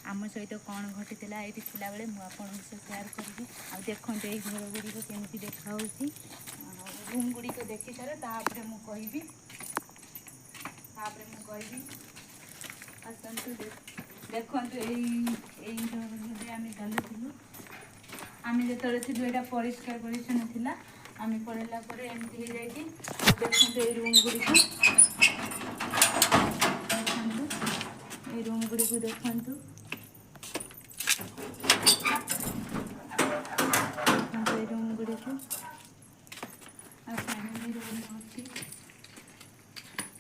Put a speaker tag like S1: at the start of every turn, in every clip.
S1: आम सहित कौन घटी ये थिला बेले मुझे आपको सेयार करी। आ देखते ये घर गुड़िक केमी देखा रूम गुड़िक देखी सारे तापर मुझे आसतु देखु आम चलुलु आम जो यहाँ परिष्कार परिच्छन्न थिला आम पढ़ला एमती हो जाए। देखते ये रूम गुड़िक ये रूम गुड़िक देखु रूम गुड़िक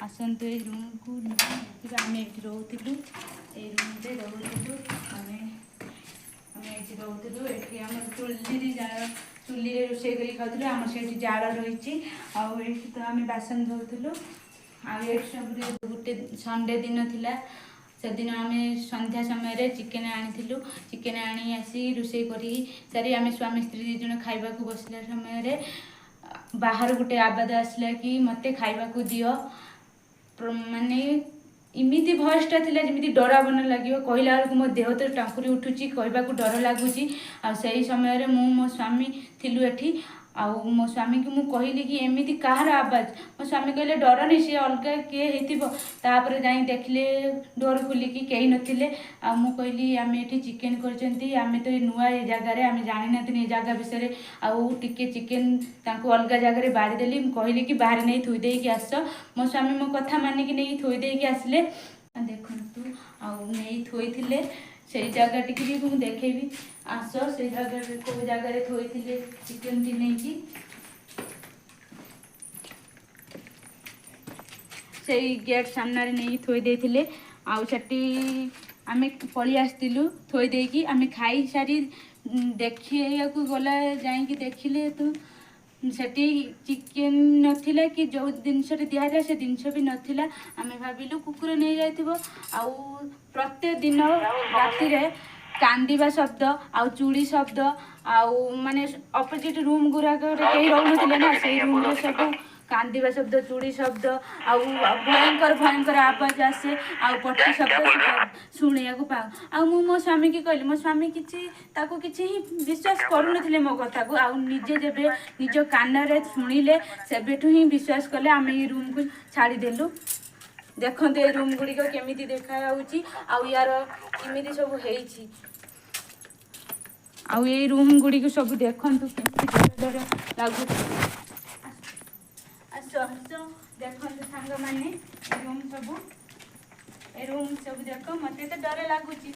S1: आसतु ये रूम को आम ये रोलु ये रूम से रोलु रोलु ये आम चुली रोषे कर खाऊँ आम से जाड़ रही तो आम बासन धोलु आए सब गोटे संडे दिन थिला से दिन आम संध्या समय चिकेन आनी चिकेन आनी आसी रोषे करी सारी आम स्वामी स्त्री दी जन खाइबा को बसला समय बाहर गोटे आवाज आसला कि मते खाइबा को दियो माने इमिति भयसटा थिला जमी डरावन लगे कहला बेलू मो देह तो टाँकुरी उठुची कहवा डर लगुच से समय मो स्वामी थिलु एठी आउ मो स्वामी की मुझे कहली कि एमती कहार आवाज मो स्वामी कहले डर नहीं सी अलग किए होपर जा देखले डोर खोलिकी कहीं नथिले आ मु कहली आम ये चिकेन करम तो नुआ ये जगार आम जानी ना ये जगह विषय आउ टिके चिकेन अलग जगह बाड़ीदेली कहली कि बाहर नहीं थोई देकी आस मो स्वामी मो कथा मानिक नहीं थोई देकी आसले देखु आउ नहीं थोई से जगह टी भी देखेबी आस से जगह कौ जगह थोड़ी चिकेन टी नहीं से गेट सामने नहीं थोई देथिले आउ सेठी आमे पळी आस्तिलु थोई देकी आमे खाई सारी देखिया को गला जाई देखिले तो सेठी चिकेन नथिला कि जो जिनस दिहरा से जिनस भी नथिला आमे भाबिलु कुकुर नहीं जाइथिबो आउ प्रत्येक दिन राति रे कांदिबा शब्द आउ चूड़ी शब्द आउ माने अपोजिट रूम गुराक कहीं रहउनथिले ना से रूम रे सब कांदिबा शब्द चूड़ी शब्द आउ भयंकर भयंकर आवाज आसे आउ पटी शब्द शुणिया को पा आ मो स्वामी की कहली मो स्वामी किछि ताको किछि ही विश्वास करूनथिले मो कथा को आउ निजे जेबे निज कान रे शुणिले सेबेठु ही विश्वास कले आम ये रूम को छाड़ी देलु। देखते ये रूम गुड़िक केमी देखा आउ यार केमी सब है आउ ये रूम गुड़िक सब देखु डर लगुच देखते सांग मैंने रूम सब देख मत तो डर लगुच।